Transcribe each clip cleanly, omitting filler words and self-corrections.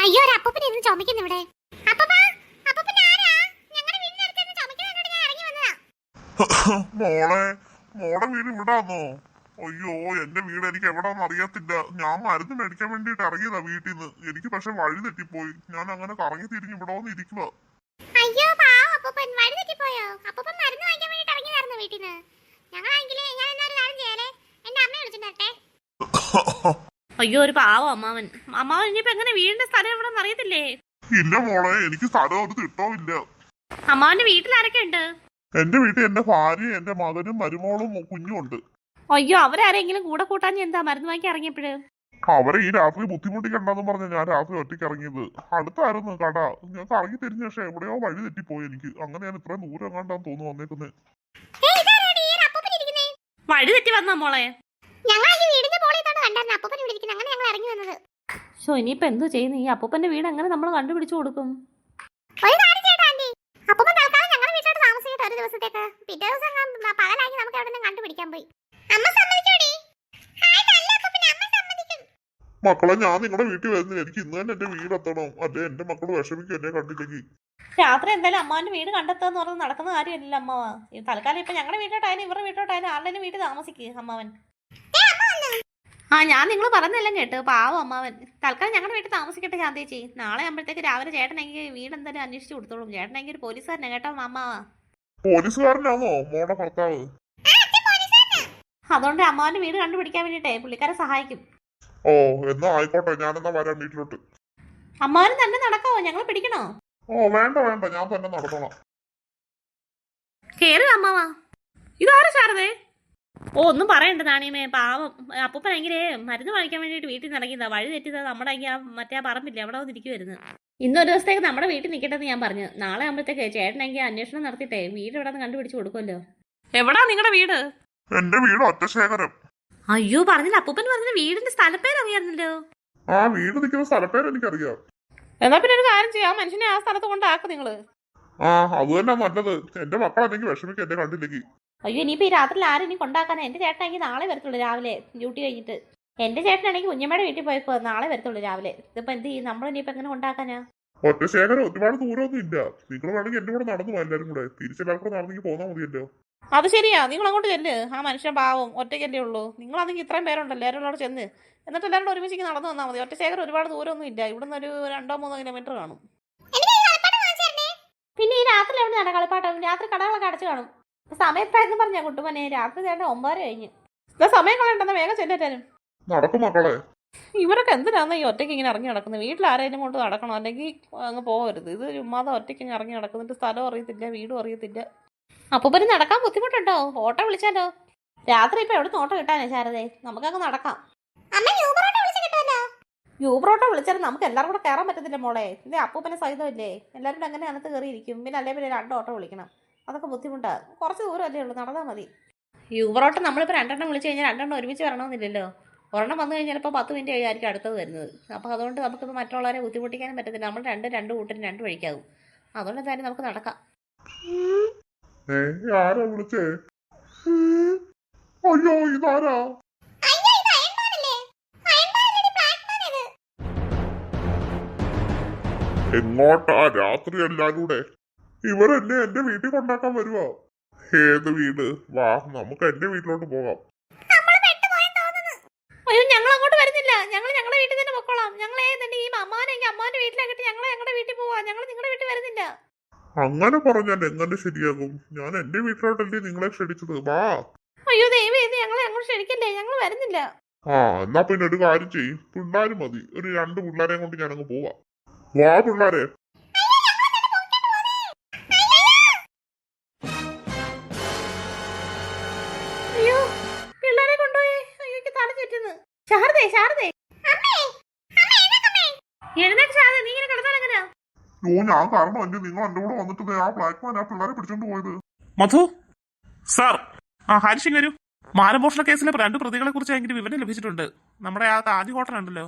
അയ്യോ ഒരു അപ്പൂപ്പൻ ഇരുന്ന് ചുമക്കുന്നു ഇവിടെ. മോളെ മോടെ വീട് ഇവിടാന്നോ? അയ്യോ എന്റെ വീട് എനിക്ക് എവിടാന്ന് അറിയത്തില്ല. ഞാൻ മരുന്ന് മേടിക്കാൻ വേണ്ടിട്ട് ഇറങ്ങിയതാ വീട്ടിൽ നിന്ന്. എനിക്ക് പക്ഷെ വഴി തെറ്റിപ്പോയി. ഞാൻ അങ്ങനെ കറങ്ങി തിരിഞ്ഞ് ഇവിടെ വന്ന് ഇരിക്കുക. അയ്യോ പാവം അപ്പൂപ്പൻ വഴി തെറ്റിപ്പോയോ? അപ്പൂപ്പൻ മരുന്ന് വാങ്ങിക്കാൻ വേണ്ടിട്ട് ഇറങ്ങിയതായിരുന്നു വീട്ടിൽ നിന്ന്. ഞങ്ങളാണെങ്കിലേ ഞാൻ എന്നൊരു കാര്യം ചെയ്യലേ, എന്റെ അമ്മയെ വിളിച്ചിട്ടുണ്ടേ. അയ്യോ ഒരു പാവം അമ്മാവൻ. അമ്മാവൻ ഇനിയിപ്പോ എങ്ങനെ വീടിന്റെ സ്ഥലം എവിടെന്ന് അറിയത്തില്ലേ? ഇല്ല മോളെ, എനിക്ക് സ്ഥലം ഒരു തിട്ടമില്ല. അമ്മാവന്റെ വീട്ടിൽ ആരൊക്കെ ഉണ്ട്? എന്റെ വീട്ടിൽ എന്റെ ഭാര്യയും എന്റെ മകനും മരുമോളും കുഞ്ഞും ഉണ്ട്. അയ്യോ അവരാരെങ്കിലും കൂടെ കൂട്ടാൻ എന്താ മരുന്ന് വാങ്ങിക്കാൻ ഇറങ്ങിയപ്പോഴ്? അവരെ ഈ രാത്രി ബുദ്ധിമുട്ടിക്കണ്ടെന്ന് പറഞ്ഞ ഞാൻ രാത്രി ഒറ്റയ്ക്ക് ഇറങ്ങിയത്. അടുത്തായിരുന്നു കട. ഞാൻ കറങ്ങി തിരിഞ്ഞ പക്ഷെ എവിടെയോ വഴി തെറ്റിപ്പോയി എനിക്ക്. അങ്ങനെ ഞാൻ ഇത്രയും ദൂരം എങ്ങാണ്ടാന്ന് തോന്നുന്നു വന്നേക്കുന്നത്. വഴി തെറ്റി വന്നാ മോളെ? ഇനിയിപ്പോ എന്തോ ചെയ്യുന്നു? ഈ അപ്പൂപ്പന്റെ വീട് എങ്ങനെ നമ്മൾ കണ്ടുപിടിച്ചു കൊടുക്കും? മക്കളെ ഞാൻ നിങ്ങളുടെ വീട്ടിൽ വരുന്നില്ല. എനിക്ക് ഇന്ന് തന്നെ എന്റെ വീട് എത്തണം. അല്ലെ എന്റെ മക്കള് വിഷമിക്കും എന്നെ കണ്ടില്ലെങ്കിൽ. രാത്രി എന്തായാലും അമ്മാന്റെ വീട് കണ്ടെത്തുക പറഞ്ഞ് നടക്കുന്ന കാര്യമല്ല അമ്മാവ. തൽക്കാലം ഇപ്പൊ ഞങ്ങളുടെ വീട്ടോട്ടായാലും ഇവരുടെ വീട്ടോട്ടായാലും ആരുടെയും വീട്ടിൽ താമസിക്കുക അമ്മാവൻ. ഞാൻ നിങ്ങൾ പറഞ്ഞെല്ലാം കേട്ട് പാവം അമ്മാവൻ. തൽക്കാലം ഞങ്ങളുടെ വീട്ടിൽ താമസിക്കട്ടെ ശാന്തേച്ചി. നാളെ ആകുമ്പോഴത്തേക്ക് രാവിലെ ചേട്ടനെങ്കിൽ വീട് എന്തായാലും അന്വേഷിച്ച് കൊടുത്തോളും. ചേട്ടനെങ്കിൽ ഒരു പോലീസുകാരനെ കേട്ടോ അമ്മാവ. പോലീസുകാരനാണോ മോടെ ഭർത്താവ്? അതുകൊണ്ട് അമ്മാവന്റെ വീട് കണ്ടുപിടിക്കാൻ വേണ്ടിട്ടേ പുള്ളിക്കാരെ സഹായിക്കും. ഓ എന്നാ ആയിക്കോട്ടെ, ഞാനെന്നാ വരാം വീട്ടിലോട്ട്. അമ്മാവന് തന്നെ നടക്കാവോ? ഞങ്ങൾ പിടിക്കണോ? ഓ വേണ്ട വേണ്ട, ഞാൻ തന്നെ നടന്നോളാം. കേറുക അമ്മാവാ. ഇതാരാ ശാരദേ? ഓ ഒന്നും പറയണ്ട നാണിയമ്മേ, പാവം അപ്പൂപ്പൻ ഭയങ്കര മരുന്ന് വാങ്ങിക്കാൻ വേണ്ടിട്ട് വീട്ടിൽ നിന്ന് ഇറങ്ങിയതാ. വഴി തെറ്റിയത് നമ്മുടെ മറ്റേ പറമ്പില്ലേ അവിടെ വന്നിരിക്കുവായിരുന്നു. ഇന്നൊരു ദിവസത്തേക്ക് നമ്മുടെ വീട്ടിൽ നിൽക്കട്ടെന്ന് ഞാൻ പറഞ്ഞു. നാളെ ആകുമ്പോഴത്തേക്ക് ചേട്ടനെങ്കിൽ അന്വേഷണം നടത്തിയിട്ടേ വീട് എവിടെ നിന്ന് കണ്ടുപിടിച്ച് കൊടുക്കുമല്ലോ. എവിടാ നിങ്ങളുടെ വീട്? എന്റെ വീട് ഒറ്റശേഖരം. അയ്യോ പറഞ്ഞില്ല, അപ്പൂപ്പൻ പറഞ്ഞ വീടിന്റെ സ്ഥലപ്പേര് അറിയായിരുന്നല്ലോ. ആ വീട് നിൽക്കുന്ന സ്ഥലപ്പേര് എനിക്കറിയാം. എന്നാ പിന്നെ ഒരു കാര്യം ചെയ്യാം, മനുഷ്യനെ ആ സ്ഥലത്ത് കൊണ്ടാക്കും നിങ്ങള്. ആ അത് തന്നെ നല്ലത്. എന്റെ മക്കളെന്തെങ്കിലും വിഷമിക്കും എന്നെ കണ്ടില്ലെങ്കിൽ. അയ്യോ ഇനിയിപ്പോ ഈ രാത്രിയിൽ ആരും ഇനി കൊണ്ടാക്കാനാ? എന്റെ ചേട്ടനാണെങ്കിൽ നാളെ വരത്തുള്ളൂ രാവിലെ ഡ്യൂട്ടി കഴിഞ്ഞിട്ട്. എന്റെ ചേട്ടനാണെങ്കിൽ കുഞ്ഞമ്മയുടെ വീട്ടിൽ പോയപ്പോ നാളെ വരത്തുള്ളൂ രാവിലെ. ഇതിപ്പോ എന്ത് ചെയ്യും നമ്മൾ? ഇനിയിപ്പോ എങ്ങനെ കൊണ്ടാക്കാനാ? ഒറ്റശേഖരം ഒരുപാട് ദൂരമൊന്നും ഇല്ല. നിങ്ങൾ വേണമെങ്കിൽ എന്റെ കൂടെ നടന്നു പോകാം. എല്ലാവരും കൂടെ തിരിച്ചെല്ലാവർക്കും നടന്നെങ്കിൽ പോന്നാ മതിയല്ലോ. അത് ശരിയാ, നിങ്ങൾ അങ്ങോട്ട് ചെല്ല്. ആ മനുഷ്യൻ പാവം ഒറ്റയ്ക്കല്ലേ ഉള്ളൂ. നിങ്ങളാണെങ്കിൽ ഇത്രയും പേരുണ്ടല്ലോ, എല്ലാവരും ചെന്ന് എന്നിട്ട് എല്ലാവരും ഒരുമിച്ച് നടന്നു വന്നാൽ മതി. ഒറ്റശേഖരം ഒരുപാട് ദൂരമൊന്നും ഇല്ല. ഇവിടുന്ന് ഒരു 2-3 കിലോമീറ്റർ കാണും. പിന്നെ ഈ രാത്രി എവിടെയാണ് കളിപ്പാട്ടം? രാത്രി കടകളൊക്കെ അടച്ചു കാണും. സമയത്തായിരുന്നു പറഞ്ഞ കുട്ടുമനെ. രാത്രി ചേട്ടൻ 9:30 കഴിഞ്ഞ്. സമയം കളയണ്ടെന്ന് വേഗം ചെല്ലേറ്റാനും. നടക്കും മക്കളെ. ഇവരൊക്കെ എന്തിനാന്ന് ഈ ഒറ്റയ്ക്ക് ഇങ്ങനെ ഇറങ്ങി നടക്കുന്നത്? വീട്ടിൽ ആരെങ്കിലും കൊണ്ട് നടക്കണം, അല്ലെങ്കിൽ അങ്ങ് പോകരുത്. ഇത് ചുമ്മാതെ ഒറ്റയ്ക്ക് ഇങ്ങനെ ഇറങ്ങി നടക്കുന്നിട്ട് സ്ഥലം അറിയത്തില്ല, വീടും അറിയത്തില്ല. അപ്പൂപ്പന് നടക്കാൻ ബുദ്ധിമുട്ടുണ്ടോ? ഓട്ടോ വിളിച്ചാലോ? രാത്രി ഇപ്പൊ എവിടെ ഓട്ടോ കിട്ടാനേ ശാരദേ? നമുക്കങ്ങ് നടക്കാം. യൂബർ ഓട്ടോ വിളിച്ചാലും നമുക്ക് എല്ലാവരും കൂടെ കയറാൻ പറ്റത്തില്ല മോളെ. ഇത് അപ്പൂപ്പനെ സഹിതമല്ലേ, എല്ലാവരും അങ്ങനെ അകത്ത് കയറിയിരിക്കും. പിന്നെ അല്ലേ പിന്നെ 2 ഓട്ടോ വിളിക്കണം. അതൊക്കെ ബുദ്ധിമുട്ടാണ്. കുറച്ച് ദൂരമല്ലേ ഉള്ളൂ, നടന്നാൽ മതി. യൂബർ ഓട്ടോ നമ്മളിപ്പോൾ 2 വിളിച്ചു കഴിഞ്ഞാൽ 2 ഒരുമിച്ച് വരണമെന്നില്ലല്ലോ. ഒരെണ്ണം വന്നു കഴിഞ്ഞാൽ ഇപ്പോൾ 10 മിനിറ്റ് കഴിയായിരിക്കും അടുത്തത് വരുന്നത്. അപ്പോൾ അതുകൊണ്ട് നമുക്കിപ്പോൾ മറ്റുള്ളവരെ ബുദ്ധിമുട്ടിക്കാനും പറ്റത്തില്ല. നമ്മൾ രണ്ട് കൂട്ടരും 2 വഴിക്കാവും. അതുകൊണ്ട് എന്തായാലും നമുക്ക് നടക്കാം. ആരാ വിളിച്ചേ? അയ്യോ ഇതാരാ? എങ്ങോട്ടാ രാത്രി എല്ലാരും കൂടെ? ഇവരെന്നെ എന്റെ വീട്ടിൽ കൊണ്ടാക്കാൻ വരുവോ? ഏത് വീട്? വാ നമുക്ക് എന്റെ വീട്ടിലോട്ട് പോകാം. അയ്യോ ഞങ്ങൾ അങ്ങോട്ട് വരുന്നില്ല. ഞങ്ങൾ ഞങ്ങളുടെ വീട്ടിൽ തന്നെ പൊക്കോളാം. ഞങ്ങൾ ഈ അമ്മാന്റെ വീട്ടിലാക്കിട്ട് ഞങ്ങളുടെ വീട്ടിൽ പോവാ. ഞങ്ങൾ നിങ്ങളുടെ വീട്ടിൽ വരുന്നില്ല. അങ്ങനെ പറഞ്ഞാൽ എങ്ങനെ ശരിയാകും? ഞാൻ എന്റെ വീട്ടിലോട്ടല്ലേ നിങ്ങളെ ക്ഷണിച്ചത്. വാ. അയ്യോ ദൈവം, ഇത് ഞങ്ങളെ അങ്ങോട്ട് ക്ഷണിക്കല്ലേ, ഞങ്ങൾ വരുന്നില്ല. എന്നാ പിന്നെ ഒരു കാര്യം ചെയ്യും, പിള്ളേര് മതി. ഒരു 2 പിള്ളേരെയും കൊണ്ട് ഞാനങ്ങ് പോവാം. വാ പിള്ളേരെ. അയ്യോ പിള്ളേരെ കൊണ്ടുപോയി. അയ്യോ തല ചുറ്റുന്നു. ശാരദേ എഴുന്നേക്ക് ശാരദ, നീ ഇങ്ങനെ കിടന്നാൽ എങ്ങനെയാ? ഞാൻ കാരണം എന്റെ നിങ്ങൾ എന്റെ കൂടെ വന്നിട്ട് ആ ബ്ലാക്ക് മാൻ ആ പിള്ളേരെ പിടിച്ചോണ്ട് പോയത്. മധു സാർ, ഹരിശിങ് വരൂ. മാനമോഷണ കേസിലെ 2 പ്രതികളെ കുറിച്ച് ഭയങ്കര വിവരം ലഭിച്ചിട്ടുണ്ട്. നമ്മുടെ ആ താജ് ഹോട്ടൽ ഉണ്ടല്ലോ,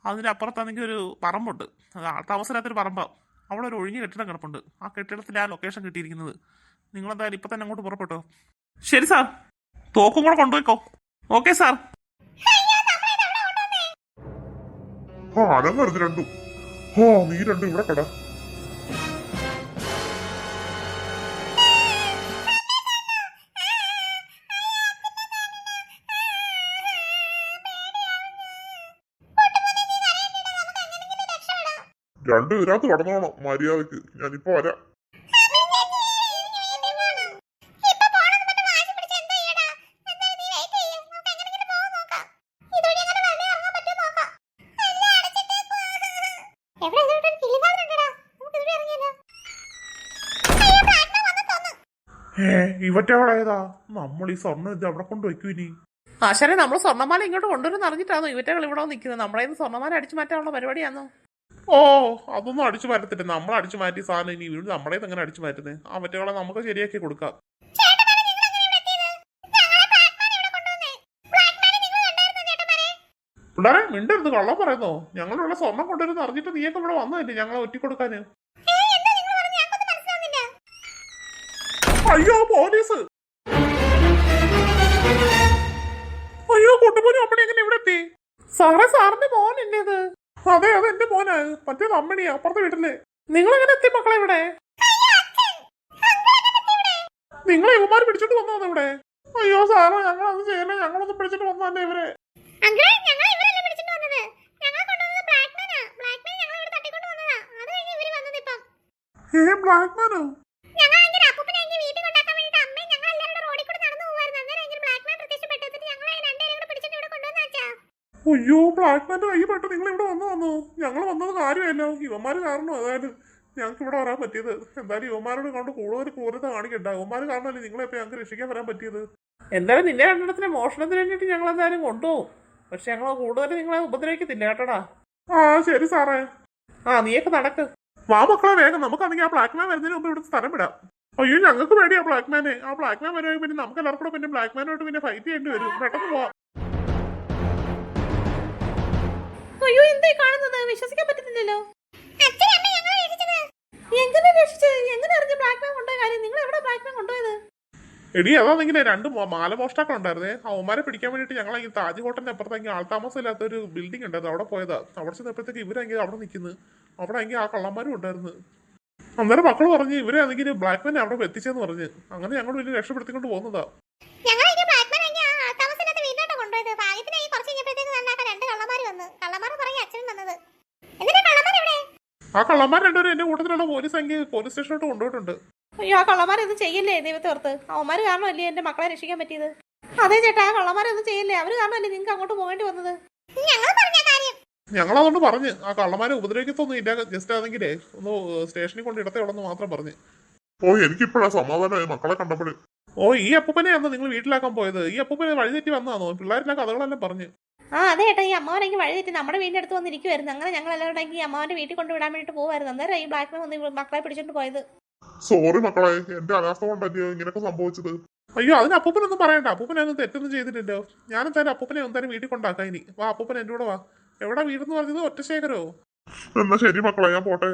അതിന്റെ അപ്പുറത്താണെങ്കിൽ ഒരു പറമ്പുണ്ട്. അത് താമസമില്ലാത്തൊരു പറമ്പാണ്. അവിടെ ഒരു ഒഴിഞ്ഞ കെട്ടിടം കിടപ്പുണ്ട്. ആ കെട്ടിടത്തിന്റെ ആ ലൊക്കേഷൻ കിട്ടിയിരിക്കുന്നത്. നിങ്ങളെന്തായാലും ഇപ്പൊ തന്നെ അങ്ങോട്ട് പുറപ്പെട്ടോ. ശരി സാർ, തോക്കും കൂടെ കൊണ്ടുപോയിക്കോ. Okay sir. അനങ്ങരുത് രണ്ടും. നീ രണ്ടും ഇവിടെ കട. രണ്ടും ഇതിനകത്ത് കടന്നോണം മര്യാദക്ക്. ഞാനിപ്പോ വരാം. ഇവറ്റകളേതാ? നമ്മൾ ഈ സ്വർണ്ണം ഇത് അവിടെ കൊണ്ട് വയ്ക്കൂ ഇനി. ആശാനെ നമ്മൾ സ്വർണ്ണമാല ഇങ്ങോട്ട് കൊണ്ടുവരുന്ന അറിഞ്ഞിട്ടാണോ ഇവറ്റകൾ ഇവിടെ നിൽക്കുന്നത്? നമ്മുടെ കയ്യിൽ നിന്ന് സ്വർണ്ണമാല അടിച്ചു മാറ്റാനുള്ള പരിപാടിയാണോ? ഓ, അതൊന്നും അടിച്ചു മാറ്റത്തില്ല. നമ്മൾ അടിച്ചു മാറ്റിയ സാധനം ഇനി വീണ്ടും നമ്മളെ എങ്ങനെ അടിച്ചു മാറ്റുന്നത്? ആ മറ്റുകളെ നമുക്ക് ശരിയാക്കി കൊടുക്കാം. പിള്ളേരെ മിണ്ടരുത്, കള്ളം പറയുന്നോ? ഞങ്ങളിവിടെ സ്വർണം കൊണ്ടുവരുന്ന അറിഞ്ഞിട്ട് നീയൊക്കെ ഇവിടെ വന്നതല്ലേ ഞങ്ങളെ ഒറ്റിക്കൊടുക്കാന്? അയ്യോ പോലീസ്! അയ്യോ കുട്ടുപോലും അമ്മണി എങ്ങനെ ഇവിടെ എത്തി? സാറേ, സാറിന്റെ മോൻ എന്നത്? അതെ അതെ, എന്റെ മോനാ. മറ്റേത് അമ്മണിയാ, അപ്പുറത്തെ വീട്ടില്. നിങ്ങൾ എങ്ങനെ എത്തി മക്കളെ ഇവിടെ? നിങ്ങളെ ഇവന്മാര് പിടിച്ചിട്ട് വന്നതാണ് ഇവിടെ. അയ്യോ സാറേ, ഞങ്ങൾ അത് ചെയ്യല്ലേ. ഞങ്ങളൊന്ന് പിടിച്ചിട്ട് വന്നതന്നെ ഇവരെ. ബ്ലാക്ക്മാനോ? അയ്യോ, ബ്ലാക്ക്മാന്റെ കൈ പെട്ട് നിങ്ങൾ ഇവിടെ വന്നു. ഞങ്ങൾ വന്നത് കാര്യമല്ലോ. ഇവന്മാര് കാരണം അതായത് ഞങ്ങൾക്ക് ഇവിടെ വരാൻ പറ്റിയത്. എന്തായാലും ഇവന്മാരോട് കൊണ്ട് കൂടുതൽ ക്രൂരത കാണിക്കണ്ട. ഇവന്മാര് കാരണമല്ലേ നിങ്ങളെ ഇപ്പൊ ഞങ്ങൾക്ക് രക്ഷിക്കാൻ വരാൻ പറ്റിയത്. എന്തായാലും നിന്റെ രണ്ടെണ്ണത്തിന് മോഷണത്തിന് വേണ്ടിയിട്ട് ഞങ്ങൾ എന്തായാലും കൊണ്ടുപോകും. പക്ഷെ ഞങ്ങൾ കൂടുതൽ നിങ്ങളെ ഉപദ്രവിക്കത്തില്ല കേട്ടോടാ. ശരി സാറേ. നീയൊക്കെ നടക്ക്. വാ മക്കളെ വേഗം. നമുക്കാണെങ്കിൽ ആ ബ്ലാക്ക്മാൻ വരുന്നതിന് മുമ്പ് ഇവിടെ സ്ഥലം വിടാം. അയ്യോ, ഞങ്ങൾക്ക് വേണ്ടിയാ ബ്ലാക്ക്മാനെ. ആ ബ്ലാക്ക്മാൻ വരുവാണെങ്കിൽ പിന്നെ നമുക്ക് എല്ലാവർക്കും കൂടെ പിന്നെ ബ്ലാക്ക്മാനായിട്ട് പിന്നെ ഫൈറ്റ് ചെയ്യേണ്ടി വരും. പെട്ടെന്ന് പോവാം. അയ്യോ, എന്തായി കാണുന്നത്? വിശ്വസിക്കാൻ പറ്റുന്നില്ലല്ലോ. എങ്ങനെ രക്ഷിച്ചത്? എങ്ങനെ അറിഞ്ഞ ബ്ലാക്ക്മാൻ കൊണ്ടുപോയ കാര്യം? നിങ്ങൾ എവിടെ ബ്ലാക്ക്മാൻ കൊണ്ടുപോയത്? എടി അതാണെങ്കിലേ രണ്ട് മാലമോഷ്ടാക്കൾ ഉണ്ടായിരുന്നേ. അവന്മാരെ പിടിക്കാൻ വേണ്ടിയിട്ട് ഞങ്ങൾ ഈ താജ് ഹോട്ടലിന്റെ അപ്പുറത്തേക്ക് ആൾതാമസം ഇല്ലാത്ത ഒരു ബിൽഡിംഗ് ഉണ്ടായിരുന്നു. അവിടെ പോയതാ. അവിടെ ചെന്നപ്പോഴത്തേക്ക് ഇവരെങ്കിൽ അവിടെ നിൽക്കുന്നു. അവിടെ എങ്കിൽ ആ കള്ളന്മാരും ഉണ്ടായിരുന്നു. അന്നേരം മക്കൾ പറഞ്ഞ് ഇവരാണെങ്കിൽ ബ്ലാക്ക്മാൻ അവിടെ എത്തിച്ചെന്ന് പറഞ്ഞ്. അങ്ങനെ ഞങ്ങൾ വലിയ രക്ഷപ്പെടുത്തിക്കൊണ്ട് പോകുന്നതാ. ആ കള്ളന്മാർ രണ്ടുപേരും എന്റെ കൂട്ടത്തിലുള്ള പോലീസ് സ്റ്റേഷനോട്ട് കൊണ്ടുപോയിട്ടുണ്ട്. അയ്യോ, ആ കള്ളന്മാരൊന്നും ചെയ്യല്ലേ ദൈവത്തെ ഓർത്ത്. അവന്മാര് കാരണമല്ലേ എന്റെ മക്കളെ രക്ഷിക്കാൻ പറ്റിയത്? അതെ ചേട്ടാ, ആ കള്ളന്മാരൊന്നും ചെയ്യല്ലേ. അവര് കാരണമല്ലേ നിങ്ങൾക്ക് അങ്ങോട്ട് പോകേണ്ടി വന്നത്? ഞങ്ങളതുകൊണ്ട് പറഞ്ഞ് ആ കള്ളന്മാരെ ഉപദ്രവിക്കത്തൊന്നും ഇല്ല. ജസ്റ്റ് ആണെങ്കിലേ ഒന്ന് സ്റ്റേഷനിൽ കൊണ്ട് ഇടത്തേയുള്ളെന്ന് മാത്രം പറഞ്ഞ്. എനിക്കിപ്പോഴാ സമാധാനമായി മക്കളെ കണ്ടപ്പോഴേ. ഈ അപ്പൂപ്പനെയാണോ നിങ്ങൾ വീട്ടിലാക്കാൻ പോയത്? ഈ അപ്പൂപ്പനെ വഴി തെറ്റി വന്നാണോ? പിള്ളേരെല്ലാം കഥകളെല്ലാം പറഞ്ഞ്. അതെ ചേട്ടാ, ഈ അമ്മാവനെങ്കിൽ വഴി തെറ്റി നമ്മുടെ വീടിന്റെ അടുത്ത് വന്നിരിക്കുവായിരുന്നു. അങ്ങനെ ഞങ്ങൾ എല്ലാവരും ഈ അമ്മാവന്റെ വീട്ടിൽ കൊണ്ടുവിടാൻ വേണ്ടിട്ട് പോകുമായിരുന്നു. അന്നേരം ഈ ബ്ലാക്ക്മാൻ വന്ന് മക്കളെ പിടിച്ചോണ്ട് പോയത്. സോറി മക്കളെ, എന്റെ അനാസ്ഥ കൊണ്ടല്ലയോ ഇങ്ങനെയൊക്കെ സംഭവിച്ചത്. അയ്യോ, അതിന് അപ്പൂപ്പനൊന്നും പറയണ്ട. അപ്പൂപ്പനൊന്നും തെറ്റൊന്നും ചെയ്തിട്ടില്ലോ. ഞാനെന്തായാലും അപ്പൂപ്പനെ എന്തായാലും വീട്ടിൽ കൊണ്ടാക്കാം ഇനി. വാ അപ്പൂപ്പൻ എന്റെ കൂടെ വാ. എവിടെ വീടെന്ന് പറഞ്ഞത്? ഒറ്റശേഖരോ? എന്നാ ശരി മക്കളെ, ഞാൻ പോട്ടെ.